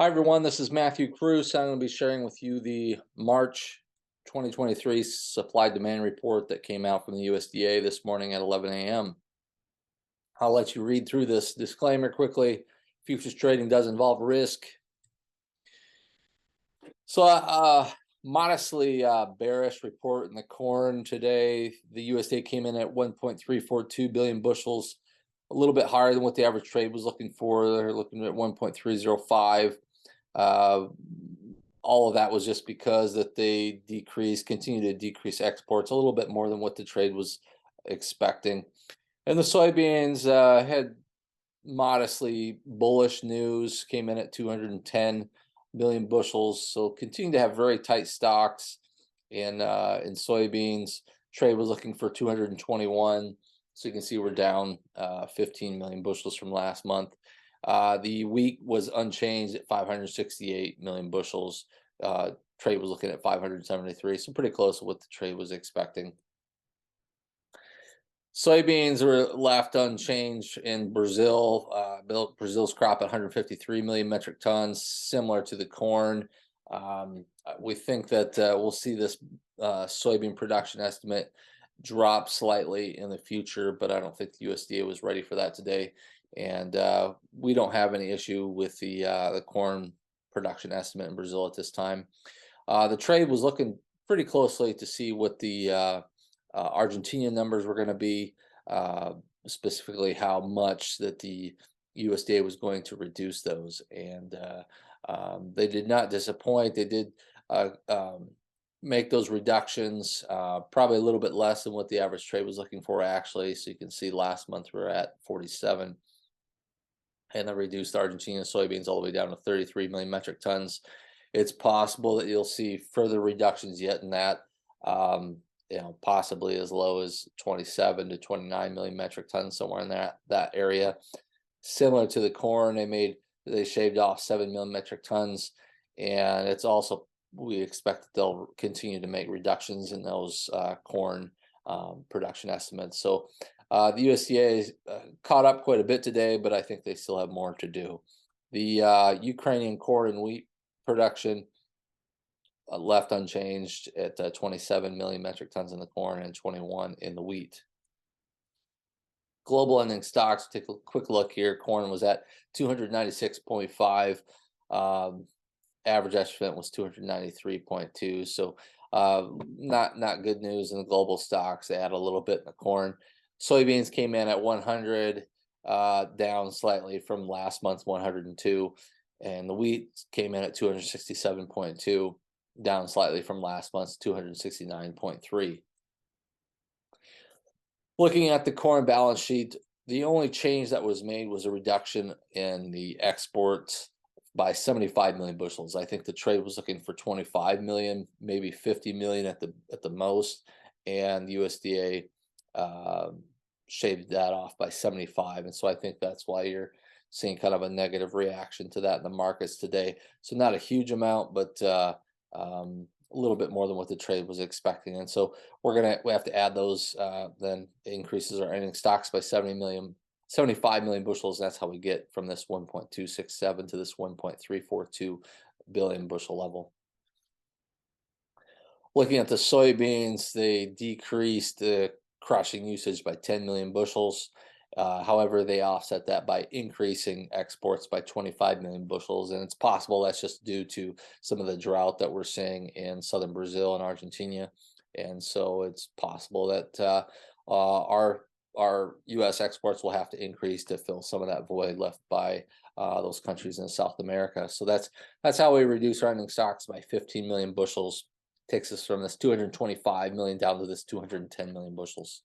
Hi, everyone. This is Matthew Cruz. I'm going to be sharing with you the March 2023 supply demand report that came out from the USDA this morning at 11 a.m. I'll let you read through this disclaimer quickly. Futures trading does involve risk. So, modestly bearish report in the corn today. The USDA came in at 1.342 billion bushels, a little bit higher than what the average trade was looking for. They're looking at 1.305. Uh, all of that was just because that they continue to decrease exports a little bit more than what the trade was expecting. And the soybeans had modestly bullish news, came in at 210 million bushels. So continue to have very tight stocks in soybeans. Trade was looking for 221. So you can see we're down 15 million bushels from last month. The wheat was unchanged at 568 million bushels. Trade was looking at 573, so pretty close to what the trade was expecting. Soybeans were left unchanged in Brazil. Brazil's crop at 153 million metric tons, similar to the corn. We think that we'll see this soybean production estimate drop slightly in the future, but I don't think the USDA was ready for that today. And we don't have any issue with the corn production estimate in Brazil at this time. The trade was looking pretty closely to see what the Argentinian numbers were going to be, specifically how much that the USDA was going to reduce those. And they did not disappoint. They did make those reductions, probably a little bit less than what the average trade was looking for, actually. So you can see last month we were at 47. And they reduced Argentina soybeans all the way down to 33 million metric tons. It's possible that you'll see further reductions yet in that. Possibly as low as 27 to 29 million metric tons, somewhere in that area. Similar to the corn, they shaved off 7 million metric tons, and it's also, we expect that they'll continue to make reductions in those corn production estimates. So the USDA caught up quite a bit today, but I think they still have more to do. The Ukrainian corn and wheat production left unchanged at 27 million metric tons in the corn and 21 in the wheat. Global ending stocks, take a quick look here. Corn was at 296.5. Average estimate was 293.2. So not good news in the global stocks. They had a little bit in the corn. Soybeans came in at 100, down slightly from last month's 102. And the wheat came in at 267.2. down slightly from last month's 269.3. Looking at the corn balance sheet, the only change that was made was a reduction in the exports by 75 million bushels. I think the trade was looking for 25 million, maybe 50 million at the most, and the USDA shaved that off by 75. And so I think that's why you're seeing kind of a negative reaction to that in the markets today. So not a huge amount, but a little bit more than what the trade was expecting. And so we have to add those, then increases our ending stocks by 75 million bushels. That's how we get from this 1.267 to this 1.342 billion bushel level. Looking at the soybeans, they decreased the crushing usage by 10 million bushels. However, they offset that by increasing exports by 25 million bushels. And it's possible that's just due to some of the drought that we're seeing in southern Brazil and Argentina. And so it's possible that our U.S. exports will have to increase to fill some of that void left by those countries in South America. So that's how we reduce our ending stocks by 15 million bushels. Takes us from this 225 million down to this 210 million bushels.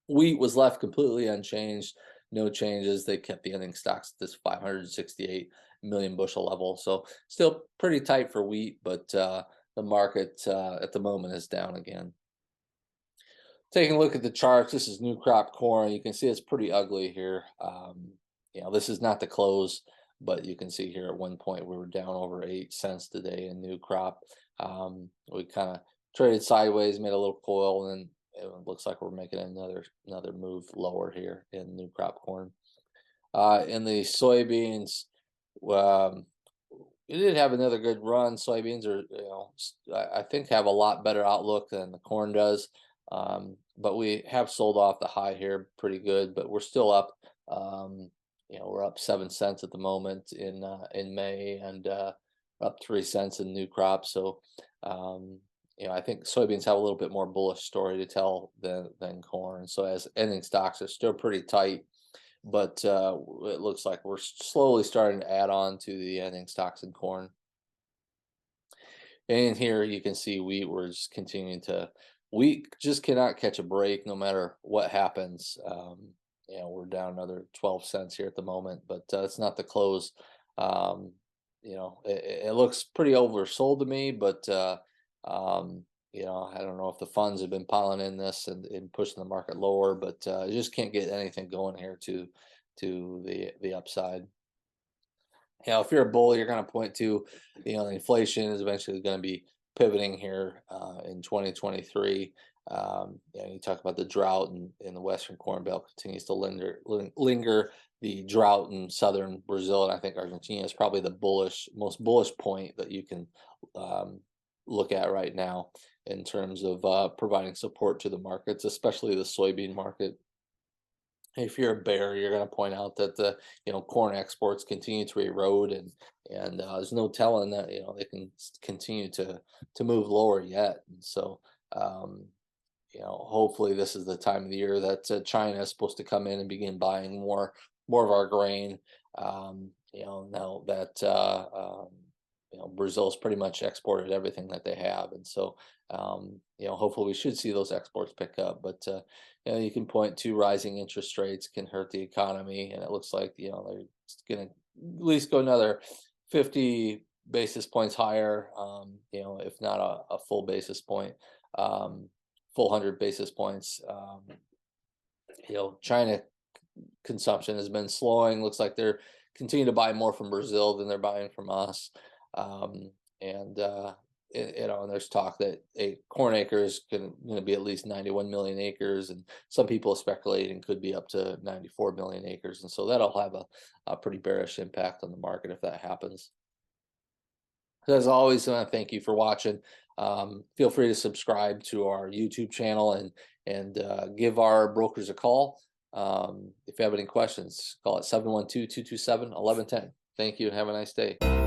Wheat was left completely unchanged, no changes. They kept the ending stocks at this 568 million bushel level. So still pretty tight for wheat, but the market at the moment is down again. Taking a look at the charts, this is new crop corn. You can see it's pretty ugly here. This is not the close, but you can see here at one point we were down over 8 cents today in new crop. We kind of traded sideways, made a little coil, and it looks like we're making another move lower here in new crop corn. In the soybeans, It did have another good run. Soybeans are, I think have a lot better outlook than the corn does. But we have sold off the high here pretty good, but we're still up. Um, we're up 7 cents at the moment in May, and up 3 cents in new crop. So, um, I think soybeans have a little bit more bullish story to tell than corn. So as ending stocks are still pretty tight, but it looks like we're slowly starting to add on to the ending stocks in corn. And here you can see wheat, we're just continuing to, wheat just cannot catch a break no matter what happens. We're down another 12 cents here at the moment, but it's not the close. Um, it looks pretty oversold to me, but I don't know if the funds have been piling in this and pushing the market lower, but you just can't get anything going here to the upside. If you're a bull, you're going to point to, the inflation is eventually going to be pivoting here in 2023. You talk about the drought in the Western Corn Belt continues to linger. The drought in southern Brazil and I think Argentina is probably the most bullish point that you can um, look at right now in terms of providing support to the markets, especially the soybean market. If you're a bear, you're going to point out that the corn exports continue to erode, and there's no telling that they can continue to move lower yet. And so, um, hopefully this is the time of the year that China is supposed to come in and begin buying more of our grain. Now that Brazil's pretty much exported everything that they have, and so hopefully we should see those exports pick up. But you can point to rising interest rates can hurt the economy, and it looks like they're going to at least go another 50 basis points higher. If not a full basis point, full 100 basis points. China consumption has been slowing. Looks like they're continuing to buy more from Brazil than they're buying from us. Um, and and there's talk that a corn acres going to be at least 91 million acres, and some people are speculating could be up to 94 million acres. And so that'll have a pretty bearish impact on the market if that happens. As always, I want to thank you for watching. Feel free to subscribe to our YouTube channel and give our brokers a call. If you have any questions, call it 712-227-1110. Thank you and have a nice day.